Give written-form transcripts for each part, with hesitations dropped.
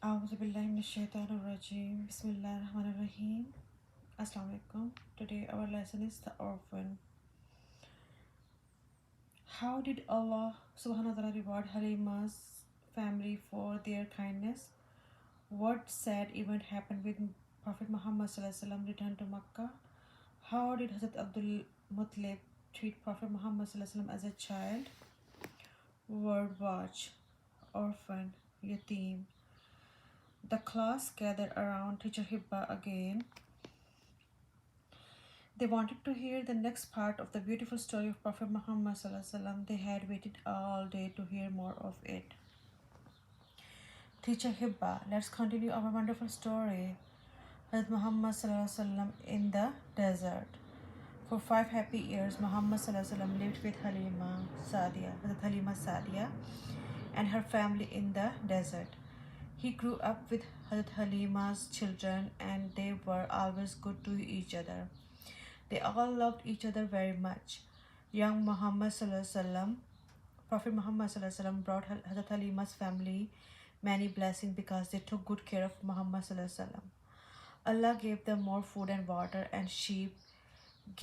A'udhu billahi minash shaitanir rajim. Bismillahir rahmanir rahim. Assalamu alaikum. Today our lesson is the orphan. How did Allah subhanahu wa ta'ala reward Halima's family for their kindness? What sad event happened when Prophet Muhammad sallallahu alaihi wasallam returned to Makkah? How did Hazrat Abdul Muttalib treat Prophet Muhammad sallallahu alaihi wasallam as a child? Word watch, orphan, yatim. The class gathered around teacher Hibba again. They wanted to hear the next part of the beautiful story of Prophet Muhammad sallallahu alaihi wasallam. They had waited all day to hear more of it. Teacher Hibba, let's continue our wonderful story. Hazrat Muhammad sallallahu alaihi wasallam in the desert. For 5 happy years, Muhammad sallallahu alaihi wasallam lived with Hazrat Halima Sadia, and her family in the desert. He grew up with Hazrat Halima's children, and they were always good to each other. They all loved each other very much. Young Muhammad sallallahu alaihi wasallam, Prophet Muhammad sallallahu alaihi wasallam brought Hazrat Halima's family many blessings because they took good care of Muhammad sallallahu alaihi wasallam. Allah gave them more food and water, and sheep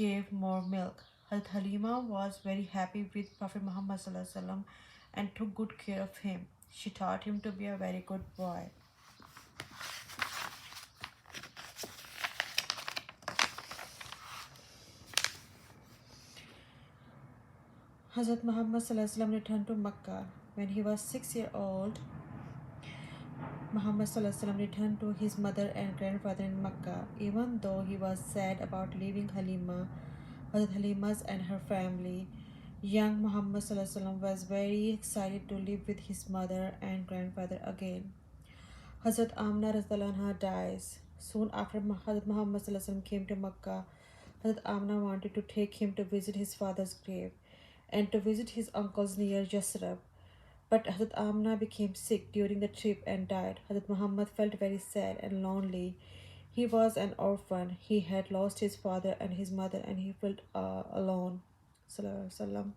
gave more milk. Hazrat Halima was very happy with Prophet Muhammad sallallahu alaihi wasallam and took good care of him. She taught him to be a very good boy. Hazrat Muhammad sallallahu alaihi wasallam returned to Makkah when he was 6 years old. Muhammad sallallahu alaihi wasallam returned to his mother and grandfather in Makkah. Even though he was sad about leaving Hazrat Halima's and her family, young Muhammad sallallahu alaihi wasallam was very excited to live with his mother and grandfather again. Hazrat Amna radhiyallahu anha dies. Soon after Hazrat Muhammad sallallahu alaihi wasallam came to Makkah, Hazrat Amna wanted to take him to visit his father's grave and to visit his uncles near Yasrib. But Hazrat Amna became sick during the trip and died. Hazrat Muhammad felt very sad and lonely. He was an orphan. He had lost his father and his mother, and he felt alone. Sallallahu Alaihi Wasallam.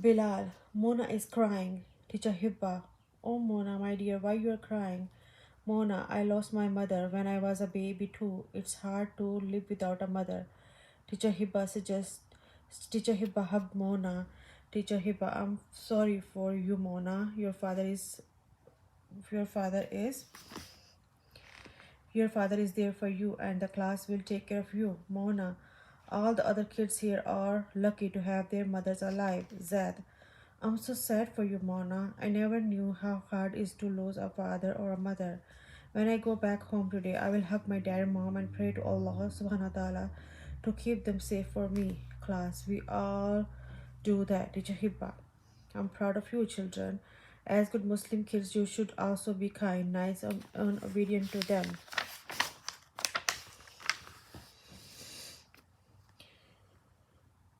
Bilal, Mona is crying. Teacher Hibba, oh Mona, my dear, why you are crying? Mona, I lost my mother when I was a baby too. It's hard to live without a mother. Teacher Hibba hugged Mona. Teacher Hibba, I'm sorry for you, Mona. Your father is there for you, and the class will take care of you. Mona, all the other kids here are lucky to have their mothers alive. Zed, I'm so sad for you, Mona. I never knew how hard it is to lose a father or a mother. When I go back home today, I will hug my dad and mom and pray to Allah subhanahu wa ta'ala to keep them safe for me. Class, we all do that. Teacher Hibba, I'm proud of you, children. As good Muslim kids, you should also be kind, nice, and obedient to them.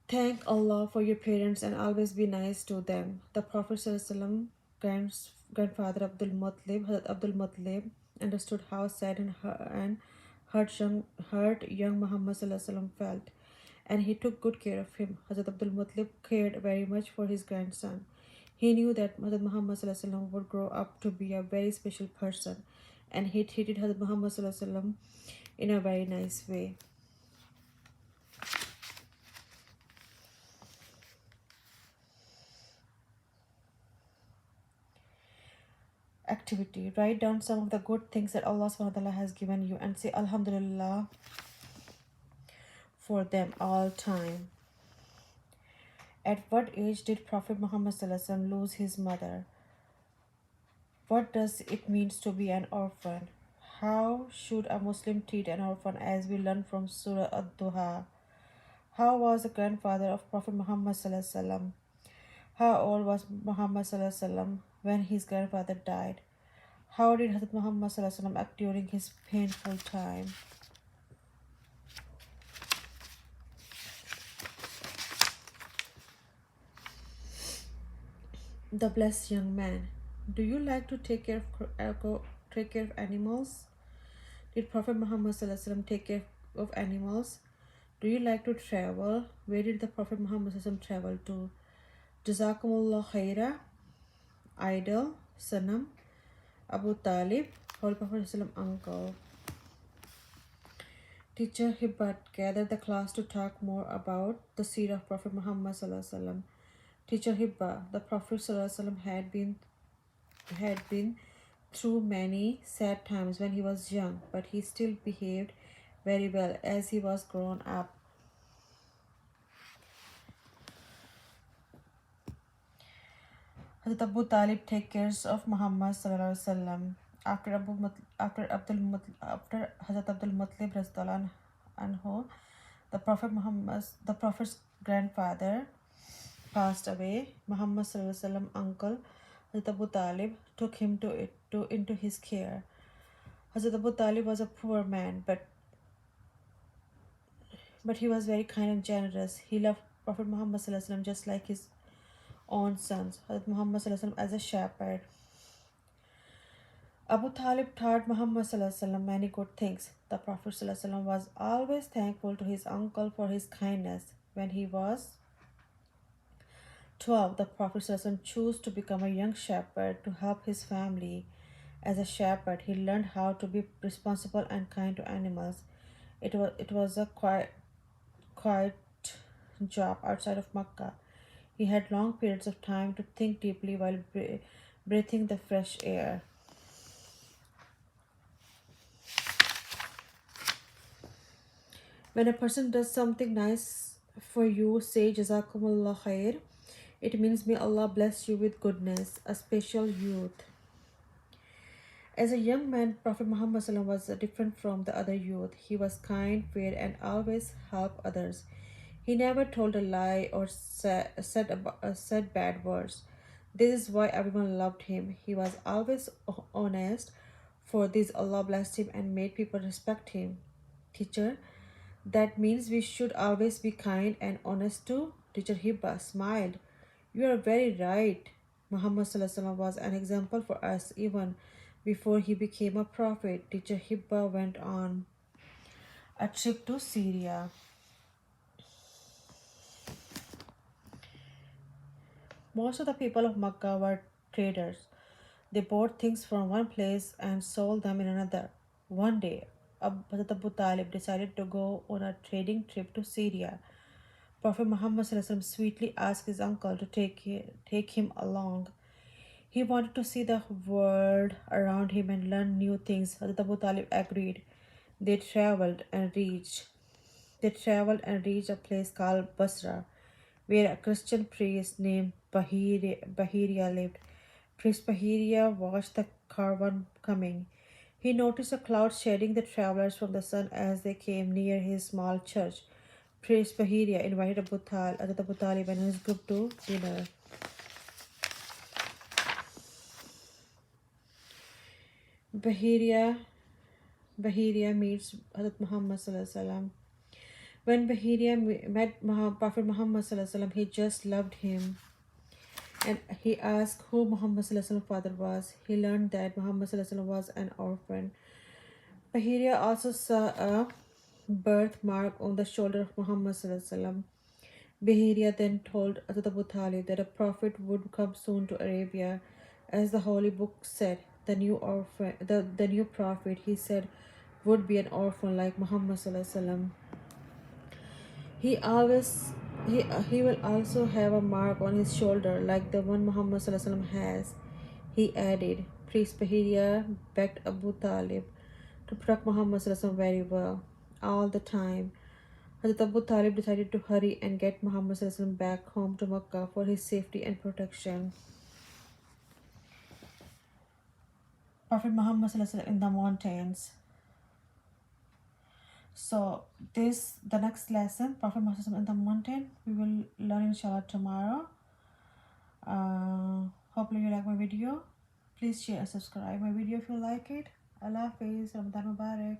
Thank Allah for your parents and always be nice to them. The Prophet ﷺ, grandfather Abdul Muttalib, understood how sad and hurt young Muhammad ﷺ felt, and he took good care of him. Hazrat Abdul Muttalib cared very much for his grandson. He knew that Hazrat Muhammad ﷺ would grow up to be a very special person, and he treated Hazrat Muhammad ﷺ in a very nice way. Activity. Write down some of the good things that Allah subhanahu wa ta'ala has given you and say Alhamdulillah for them all time. At what age did Prophet Muhammad sallallahu alaihi wasallam lose his mother? What does it mean to be an orphan? How should a Muslim treat an orphan, as we learn from Surah Ad-Duha? How was the grandfather of Prophet Muhammad sallallahu alaihi wasallam? How old was Muhammad sallallahu alaihi wasallam when his grandfather died? How did Hazrat Muhammad sallallahu alaihi wasallam act during his painful time? The blessed young man. Do you like to take care of animals? Did Prophet Muhammad sallallahu alaihi wasallam take care of animals? Do you like to travel? Where did the Prophet Muhammad sallallahu alaihi wasallam travel to? Jazakumullah khaira. Idle. Sanam, Abu Talib, Holy Prophet ﷺ uncle. Teacher Hibbat gathered the class to talk more about the seerah of Prophet Muhammad ﷺ. Teacher Hibba, the Prophet ﷺ had been through many sad times when he was young, but he still behaved very well as he was grown up. Hazrat Abu Talib take care of Muhammad sallallahu alaihi wasallam. After Hazrat Abdul Muttalib radhiyallahu anhu, the Prophet's grandfather passed away. Muhammad sallallahu alaihi wasallam uncle Hazrat Abu Talib took him into his care. Hazrat Abu Talib was a poor man, but he was very kind and generous. He loved Prophet Muhammad sallallahu alaihi wasallam just like his own sons. Hazrat Muhammad sallallahu alaihi wasallam as a shepherd. Abu Talib taught Muhammad sallallahu alaihi wasallam many good things. The Prophet sallallahu alaihi wasallam was always thankful to his uncle for his kindness. When he was 12, the Prophet sallallahu alaihi wasallam chose to become a young shepherd to help his family. As a shepherd, he learned how to be responsible and kind to animals. It was a quiet job outside of Makkah. He had long periods of time to think deeply while breathing the fresh air. When a person does something nice for you, say Jazakumullah khair. It means may Allah bless you with goodness, a special youth. As a young man, Prophet Muhammad SAW was different from the other youth. He was kind, fair, and always helped others. He never told a lie or said bad words. This is why everyone loved him. He was always honest. For this, Allah blessed him and made people respect him. Teacher, that means we should always be kind and honest too. Teacher Hibba smiled. You are very right. Muhammad Sallallahu Alaihi Wasallam was an example for us even before he became a prophet. Teacher Hibba went on a trip to Syria. Most of the people of Makkah were traders. They bought things from one place and sold them in another. One day, Hazrat Abu Talib decided to go on a trading trip to Syria. Prophet Muhammad Sallallahu Alaihi Wasallam sweetly asked his uncle to take him along. He wanted to see the world around him and learn new things. Hazrat Abu Talib agreed. They traveled and reached a place called Basra, where a Christian priest named Bahiria lived. Priest Bahiria watched the caravan coming. He noticed a cloud shading the travelers from the sun as they came near his small church. Priest Bahiria invited Hazrat Abu Talib and his group to dinner. Bahiria meets Hazrat Muhammad Sallallahu Alaihi Wasallam. When Bahiria met Prophet Muhammad Sallallahu Alaihi Wasallam, he just loved him. And he asked who Muhammad Sallallahu Alaihi Wasallam's father was. He learned that Muhammad Sallallahu Alaihi Wasallam was an orphan. Bahiria also saw a birthmark on the shoulder of Muhammad Sallallahu Alaihi Wasallam. Bahiria then told Hazrat Abu Talib that a prophet would come soon to Arabia. As the holy book said, the new prophet, he said, would be an orphan like Muhammad Sallallahu Alaihi Wasallam. He will also have a mark on his shoulder like the one Muhammad Sallallahu Alaihi Wasallam has. He added, Priest Bahiria begged Abu Talib to protect Muhammad Sallallahu Alaihi Wasallam very well all the time. Hazrat Abu Talib decided to hurry and get Muhammad Sallallahu Alaihi Wasallam back home to Makkah for his safety and protection. Prophet Muhammad Sallallahu Alaihi Wasallam in the mountains. So the next lesson, Prophet Muhammad Sallallahu Alaihi Wasallam in the mountain, we will learn inshallah tomorrow. Hopefully you like my video. Please share and subscribe my video if you like it. Allah Hafiz. Ramadan Mubarak.